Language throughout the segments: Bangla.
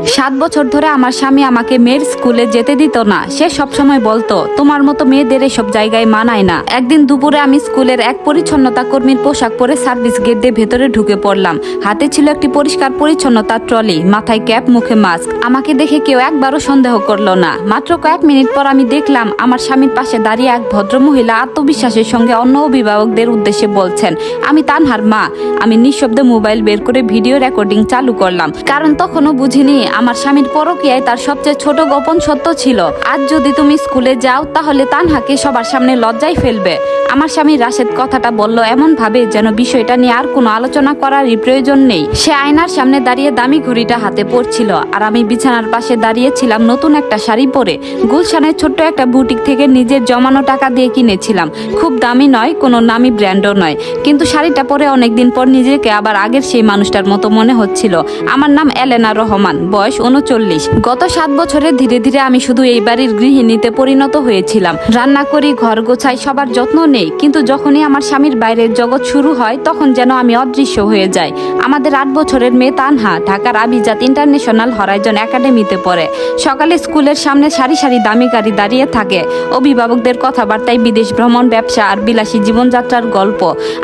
7 বছর ধরে আমার স্বামী আমাকে মেয়ের স্কুলে যেতে দিত না। সে সবসময় বলতো, তোমার মতো মেয়েদের এসব জায়গায় মানায় না। একদিন দুপুরে আমি স্কুলের এক পরিচ্ছন্নতা কর্মীর পোশাক পরে সার্ভিস গেট দিয়ে ভেতরে ঢুকে পড়লাম। হাতে ছিল একটি পরিষ্কার পরিচ্ছন্নতার ট্রলি, মাথায় ক্যাপ, মুখে মাস্ক। আমাকে দেখে কেউ একবারও সন্দেহ করলো না। মাত্র কয়েক মিনিট পর আমি দেখলাম আমার স্বামীর পাশে দাঁড়িয়ে এক ভদ্রমহিলা আত্মবিশ্বাসের সঙ্গে অন্য অভিভাবকদের উদ্দেশ্যে বলছেন, আমি তানহার মা। আমি নিঃশব্দে মোবাইল বের করে ভিডিও রেকর্ডিং চালু করলাম, কারণ তখনও বুঝিনি আমার স্বামীর পরকীয়ায় তার সবচেয়ে ছোট গোপন সত্য ছিল। আজ যদি তুমি স্কুলে যাও তাহলে তানহাকে সবার সামনে লজ্জায় ফেলবে। আমার স্বামী রাশেদ কথাটা বলল এমন ভাবে যেন বিষয়টা নিয়ে আর কোনো আলোচনা করারই প্রয়োজন নেই। সে আয়নার সামনে দাঁড়িয়ে দামি ঘড়িটা হাতে পড়ছিল, আর আমি বিছানার পাশে দাঁড়িয়েছিলাম নতুন একটা শাড়ি পরে। গুলশানের ছোট্ট একটা বুটিক থেকে নিজের জমানো টাকা দিয়ে কিনেছিলাম। খুব দামি নয়, কোনো নামি ব্র্যান্ডও নয়, কিন্তু শাড়িটা পরে অনেকদিন পর নিজেকে আবার আগের সেই মানুষটার মতো মনে হচ্ছিল। আমার নাম এলেনা রহমান, বয়স 39। গত 7 বছরে ধীরে ধীরে আমি শুধু এই বাড়ির গৃহিণীতে পরিণত হয়েছিলাম। রান্না করি, ঘর গোছাই, সবার যত্ন নেই, কিন্তু যখনই আমার স্বামীর বাইরের জগৎ শুরু হয় তখন যেন আমি অদৃশ্য হয়ে যাই। আমাদের 8 বছরের মেয়ে তানহা ঢাকার আবিজাত ইন্টারন্যাশনাল হরাইজন একাডেমিতে পড়ে। সকালে স্কুলের সামনে সারি সারি দামি গাড়ি দাঁড়িয়ে থাকে, অভিভাবকদের কথাবার্তায় বিদেশ ভ্রমণ, ব্যবসা আর বিলাসী জীবনযাত্রার গল্প।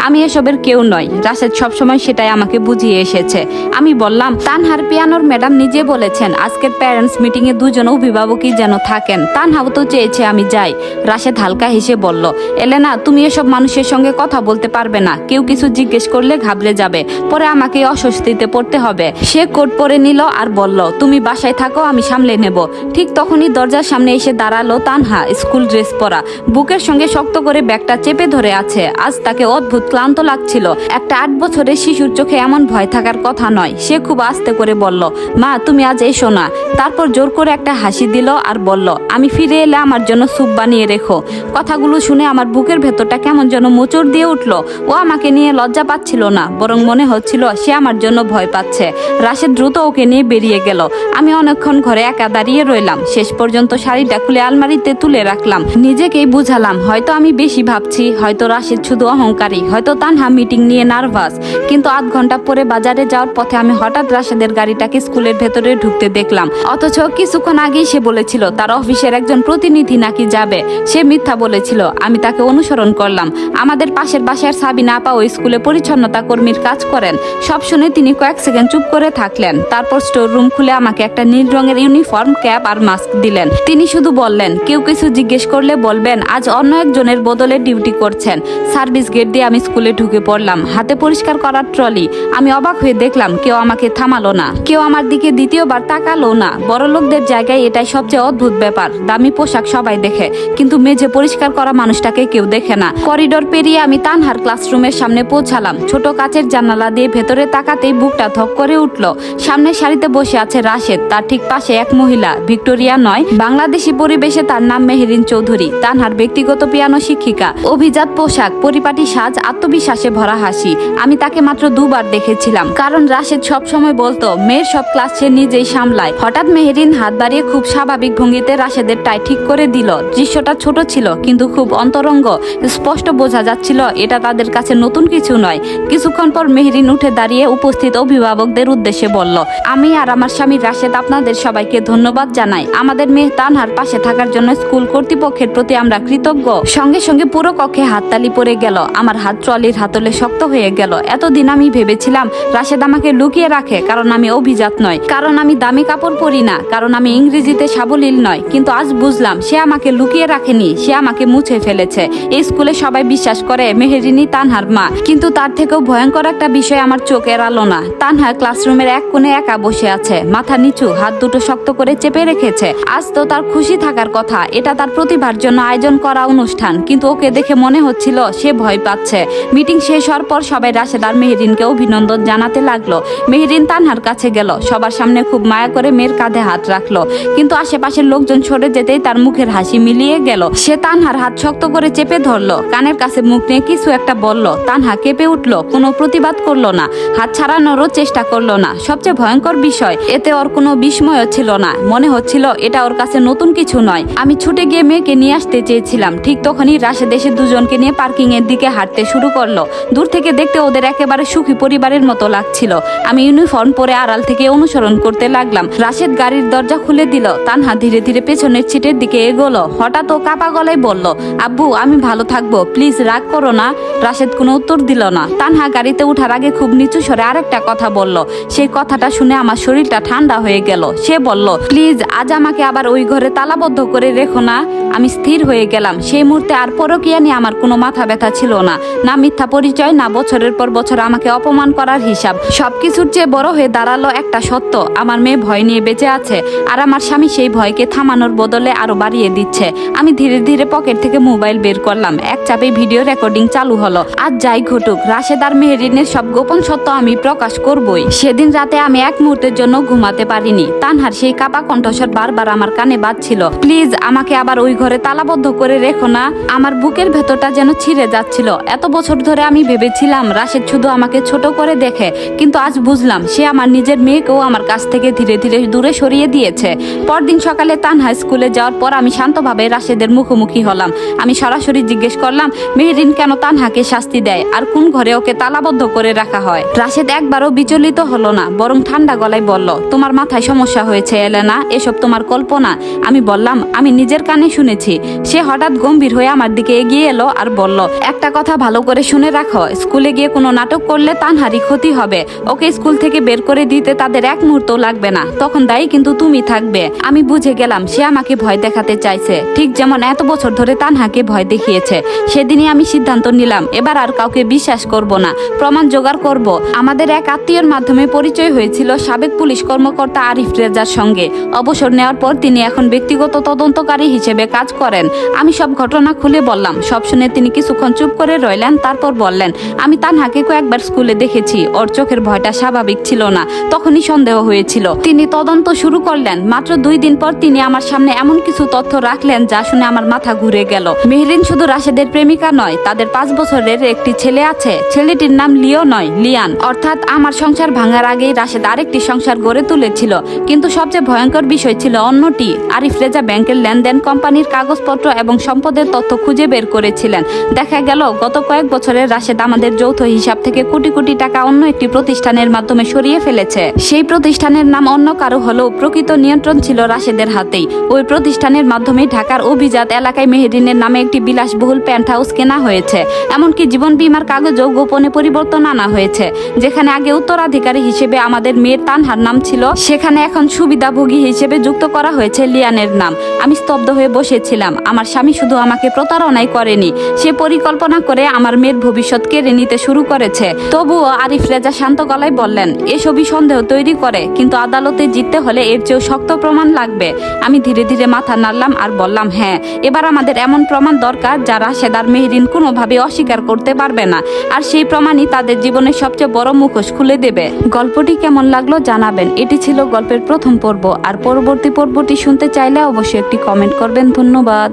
আমি এসবের কেউ নই, রাশেদ সবসময় সেটাই আমাকে বুঝিয়ে এসেছে। আমি বললাম, তানহার পিয়ানোর ম্যাডাম নিজে বলেছেন আজকের প্যারেন্টস মিটিং এ দুজন অভিভাবকই যেন থাকেন। তানহাও তো চেয়েছে আমি যাই। রাশেদ হালকা হেসে বলল, এলেনা, তুমি এসব মানুষের সঙ্গে কথা বলতে পারবে না। কেউ কিছু জিজ্ঞেস করলে ঘাবড়ে যাবে, পরে আমাকে অস্বস্তিতে পড়তে হবে। সে কোট পরে নিল আর বলল, তুমি বাসায় থাকো, আমি সামলে নেব। ঠিক তখনই দরজার সামনে এসে দাঁড়ালো তানহা, স্কুল ড্রেস পরা, বুকের সঙ্গে শক্ত করে ব্যাগটা চেপে ধরে আছে। আজ তাকে অদ্ভুত ক্লান্ত লাগছিল। একটা 8 বছরের শিশুর চোখে এমন ভয় থাকার কথা নয়। সে খুব আস্তে করে বলল, মা, তুমি আজ এসো না। তারপর জোর করে একটা হাসি দিল আর বলল, আমি ফিরে এলে আমার জন্য স্যুপ বানিয়ে রেখো। কথাগুলো শুনে আমার বুকের ভেতরটা কেমন যেন মোচড় দিয়ে উঠল। ও আমাকে নিয়ে লজ্জা পাচ্ছিল না, বরং মনে হচ্ছিল সে আমার জন্য ভয় পাচ্ছে। রাশেদ দ্রুত ওকে নিয়ে বেরিয়ে গেল। আমি অনেকক্ষণ ঘরে একা দাঁড়িয়ে রইলাম। শেষ পর্যন্ত শাড়িটা খুলে আলমারিতে তুলে রাখলাম। নিজেকেই বুঝালাম, হয়তো আমি বেশি ভাবছি, হয়তো রাশেদ শুধু অহংকারী, হয়তো তানহা মিটিং নিয়ে নার্ভাস। কিন্তু 8 ঘন্টা পরে বাজারে যাওয়ার পথে আমি হঠাৎ রাশেদের গাড়িটাকে স্কুলের ভেতরে ঢুকতে দেখলাম। অথচ কিছুক্ষণ আগেই সে বলেছিল তার অফিসের একজন প্রতিনিধি নাকি যাবে। সে মিথ্যা বলেছিল। আমি তাকে অনুসরণ করলাম। আমাদের পাশের বাসার সাবিনা আপা ওই স্কুলে পরিচ্ছন্নতা কর্মীর কাজ করেন। সব শুনে তিনি কয়েক সেকেন্ড চুপ করে থাকলেন। তারপর স্টোর রুম খুলে আমাকে একটা নীল রঙের ইউনিফর্ম, ক্যাপ আর মাস্ক দিলেন। তিনি শুধু বললেন, কেউ কিছু জিজ্ঞেস করলে বলবেন আজ অন্য একজনের বদলে ডিউটি করছেন। সার্ভিস গেট দিয়ে আমি স্কুলে ঢুকে পড়লাম, হাতে পরিষ্কার করার ট্রলি। আমি অবাক হয়ে দেখলাম কেউ আমাকে থামালো না, কেউ আমার দিকে দ্বিতীয়বার তাকালো না। বড় লোকদের জায়গায় এটাই সবচেয়ে অদ্ভুত ব্যাপার। দামি পোশাক সবাই দেখে, কিন্তু মেঝে পরিষ্কার করা মানুষটাকে কেউ দেখে না। করিডোর পেরিয়ে আমি তানহার ক্লাসরুমের সামনে পৌঁছালাম। ছোট কাচের জানালা দিয়ে ভেতরে তাকাতেই বুকটা ধক করে উঠল। সামনে সারিতে বসে আছে রাশেদ, তার ঠিক পাশে এক মহিলা, ভিক্টোরিয়া নয়, বাংলাদেশি পরিবেশে। তার নাম মেহেরিন চৌধুরী, তানহার ব্যক্তিগত পিয়ানো শিক্ষিকা। অভিজাত পোশাক, পরিপাটি সাজ, আত্মবিশ্বাসে ভরা হাসি। আমি তাকে মাত্র 2 বার দেখেছিলাম, কারণ রাশেদ সব সময় বলতো মেয়ের সব ক্লাস সে নিজেই সামলায়। হঠাৎ মেহেরিন হাত বাড়িয়ে খুব স্বাভাবিক ভঙ্গিতে রাশেদের টাই ঠিক করে দিল। দৃশ্যটা ছোট ছিল কিন্তু খুব অন্তরঙ্গ। স্পষ্ট বোঝা যাচ্ছিল এটা তাদের কাছে নতুন কিছু নয়। কিছুক্ষণ পর মেহেরিন উঠে দাঁড়িয়ে উপস্থিত অভিভাবকদের উদ্দেশ্যে বলল, আমি আর আমার স্বামী রাশেদ আপনাদের সবাইকে ধন্যবাদ জানাই। আমাদের মেয়ে তানহার পাশে থাকার জন্য স্কুল কর্তৃপক্ষের প্রতি আমরা কৃতজ্ঞ। সঙ্গে সঙ্গে পুরো কক্ষে হাততালি পড়ে গেল। আমার হাত ট্রলির হাতলে শক্ত হয়ে গেল। এতদিন আমি ভেবেছিলাম রাশেদ আমাকে লুকিয়ে রাখে, কারণ আমি অভিজাত নয়, কারণ আমি দামি কাপড় পরি না, কারণ আমি ইংরেজিতে সাবলীল নয়। কিন্তু আজ বুঝলাম সে আমাকে লুকিয়ে রাখেনি, সে আমাকে মুছে ফেলেছে। এই স্কুলে সবাই বিশ্বাস করে মেহেরিনই তানহার মা, কিন্তু তার থেকেও ভয়ঙ্কর একটা বিষয় আমার চোখ এড়ালো না। তানহা ক্লাসরুমের এক কোণে একা বসে আছে, মাথা নিচু, হাত দুটো শক্ত করে চেপে রেখেছে। আজ তো তার খুশি থাকার কথা, এটা তার প্রতিভার জন্য আয়োজন করা অনুষ্ঠান, কিন্তু ওকে দেখে মনে হচ্ছিল সে ভয় পাচ্ছে। মিটিং শেষ হওয়ার পর সবাই রাশেদ আর মেহেরিনকে অভিনন্দন জানাতে লাগলো। মেহেরিন তানহার কাছে গেল, সবার সামনে খুব মায়া করে মেয়ের কাঁধে হাত রাখলো, কিন্তু আশেপাশের লোকজন সরে যেতেই তার মুখের হাসি মিলিয়ে গেল। সে তানহার হাত শক্ত করে চেপে ধরলো, কানের কাছে মুখ নিয়ে কিছু একটা বলল। তানহা কেঁপে উঠলো, কোনো প্রতিবাদ করলো না, হাত ছাড়ানোরও চেষ্টা করলো না। সবচেয়ে ভয়ঙ্কর বিষয়, এতে ওর কোনো বিস্ময় ছিল না। মনে হচ্ছিল এটা ওর কাছে নতুন কিছু নয়। আমি ছুটে গিয়ে মেয়েকে নিয়ে আসতে চেয়েছিলাম। ঠিক তখনই রাশেদ এসে দুজনকে নিয়ে পার্কিং এর দিকে হাঁটতে শুরু করলো। দূর থেকে দেখতে ওদের একেবারে সুখী পরিবারের মতো লাগছিল। আমি ইউনিফর্ম পরে আড়াল থেকে অনুসরণ করতে লাগলাম। রাশেদ গাড়ির দরজা খুলে দিল। তানহা ধীরে ধীরে পেছনের সিটের দিকে এগোলো। হঠাৎ ও কাপা গলায় বলল, আব্বু আমি ভালো থাকবো, প্লিজ রাগ করো না। রাশেদ কোনো উত্তর দিল না। তানহা গাড়িতে উঠার আগে খুব নিচু স্বরে আরেকটা কথা বলল। সেই কথাটা শুনে আমার শরীরটা ঠান্ডা হয়ে গেল। সে বলল, প্লিজ আজ আমাকে আবার ওই ঘরে তালাবদ্ধ করে রেখো না। আমি স্থির হয়ে গেলাম। সেই মুহূর্তে আর পরকীয়া নিয়ে আমার কোনো মাথা ব্যথা ছিল না, না মিথ্যা পরিচয়, না বছরের পর বছর আমাকে অপমান করার হিসাব। সবকিছুর চেয়ে বড় হয়ে দাঁড়ালো একটা সত্য, আমার মেয়ে ভয় নিয়ে বেঁচে আছে, আর আমার স্বামী সেই ভয়কে থামানোর বদলে আরো বাড়িয়ে দিচ্ছে। আমি ধীরে ধীরে পকেট থেকে মোবাইল বের করলাম। এক চাপে ভিডিও রেকর্ডিং চালু হলো। আজ যাই ঘটুক, রাশেদ আর মেহেরিনের সব গোপন সত্য আমি প্রকাশ করবই। সেদিন রাতে আমি এক মুহূর্তের জন্য ঘুমাতে পারিনি। তানহার সেই কাপা কণ্ঠস্বর বারবার আমার কানে বাজছিল, প্লিজ আমাকে আবার ওই ঘরে তালাবদ্ধ করে রেখো না। আমার বুকের ভেতরটা যেন ছিঁড়ে যাচ্ছিল। এত বছর ধরে আমি ভেবেছিলাম রাশেদ শুধু আমাকে ছোট করে দেখে, কিন্তু আজ বুঝলাম সে আমার নিজের মেয়েকেও আমার কাছ থেকে ধীরে ধীরে দূরে সরিয়ে দিয়েছে। পরদিন সকালে তানহা স্কুলে যাওয়ার পর আমি শান্তভাবে রাশেদের মুখোমুখি হলাম। আমি সরাসরি জিজ্ঞেস করলাম, মেহেরিন কেন তানহাকে শাস্তি দেয়, আর কোন ঘরে ওকে তালাবদ্ধ করে রাখা হয়? রাশেদ একবারও বিচলিত হলো না, বরং ঠান্ডা গলায় বলল, তোমার মাথায় সমস্যা হয়েছে এলেনা, এসব তোমার কল্পনা। আমি বললাম, আমি নিজের কানে শুনেছি। সে হঠাৎ গম্ভীর হয়ে আমার দিকে এগিয়ে এলো আর বলল, একটা কথা ভালো করে শুনে রাখো, স্কুলে গিয়ে কোনো নাটক করলে তানহারই ক্ষতি হবে। ওকে স্কুল থেকে বের করে দিতে তাদের এক মুহূর্ত লাগবে না, তখন দায়ী কিন্তু তুমি থাকবে। আমি বুঝে গেলাম সে আমাকে ভয় দেখাতে চাইছে, ঠিক যেমন এত বছর ধরে তানহাকে ভয় দেখিয়েছে। সেদিনই আমি সিদ্ধান্ত নিলাম এবার আর কাউকে বিশ্বাস করব না, প্রমাণ জোগাড় করব। আমাদের এক আত্মীয়ের মাধ্যমে পরিচয় হয়েছিল সাবেক পুলিশ কর্মকর্তা আরিফ রেজার সঙ্গে। অবসর নেওয়ার পর তিনি এখন ব্যক্তিগত তদন্তকারী হিসেবে কাজ করেন। আমি সব ঘটনা খুলে বললাম। সব শুনে তিনি কিছুক্ষণ চুপ করে রইলেন, তারপর বললেন, আমি তানহাকে কয়েকবার স্কুলে দেখেছি, ওর চোখের ভয়টা স্বাভাবিক ছিল না, তখনই সন্দেহ হয়েছিল। তিনি তদন্ত শুরু করলেন। মাত্র 2 দিন পর তিনি আমার সামনে এমন কিছু তথ্য রাখলেন যা শুনে আমার মাথা ঘুরে গেল। মেহেরিন শুধু রাশেদের প্রেমিকা নয়, তাদের 5 বছরের একটি ছেলে আছে। ছেলেটির নাম লিও নয়, লিয়ান। অর্থাৎ আমার সংসার ভাঙার আগেই রাশেদ আরেকটি সংসার গড়ে তুলেছিল। কিন্তু সবচেয়ে ভয়ঙ্কর বিষয় ছিল অন্যটি। আরিফ রেজা ব্যাংকের লেনদেন, কোম্পানির কাগজপত্র এবং সম্পদের তথ্য খুঁজে বের করেছিলেন। দেখা গেল গত কয়েক বছরের রাশেদ আমাদের যৌথ হিসাব থেকে কোটি কোটি টাকা অন্য একটি প্রতিষ্ঠানের মাধ্যমে সরিয়ে ফেলেছে। সেই প্রতিষ্ঠানের নাম অন্য কারো হলেও প্রকৃত নিয়ন্ত্রণ ছিল রাশেদের হাতেই। ওই প্রতিষ্ঠানের মাধ্যমে ঢাকার অভিজাত এলাকায় মেহেরিনের নামে একটি বিলাসবহুল পেন্ট হাউস কেনা হয়েছে। এমনকি জীবন বীমার কাগজেও গোপনে পরিবর্তন আনা হয়েছে। যেখানে আগে উত্তরাধিকারী হিসেবে আমাদের মেয়ের তানহার নাম ছিল, সেখানে এখন সুবিধাভোগী হিসেবে যুক্ত করা হয়েছে লিয়ানের নাম। আমি স্তব্ধ হয়ে বসেছিলাম। আমার স্বামী শুধু আমাকে প্রতারণাই করেনি, সে পরিকল্পনা করে আমার মেয়ের ভবিষ্যৎ কেড়ে নিতে শুরু করেছে। তবুও আরিফ রেজা শান্ত গলায় বললেন, এসবই সন্দেহ তৈরি করে, কিন্তু আদালতে জিততে হলে এর চেয়েও শক্ত প্রমাণ লাগবে। আমি ধীরে ধীরে মাথা নাড়লাম আর বললাম, হ্যাঁ, এবার আমাদের এমন প্রমাণ দরকার যা রাশেদ আর মেহেরিন কোনোভাবে অস্বীকার করতে পারবে না, আর সেই প্রমাণই তাদের জীবনের সবচেয়ে বড় মুখোশ খুলে দেবে। গল্পটি কেমন লাগলো জানাবেন। এটি ছিল গল্পের প্রথম পর্ব, আর পরবর্তী পর্বটি শুনতে চাইলে অবশ্যই একটি কমেন্ট করবেন। ধন্যবাদ।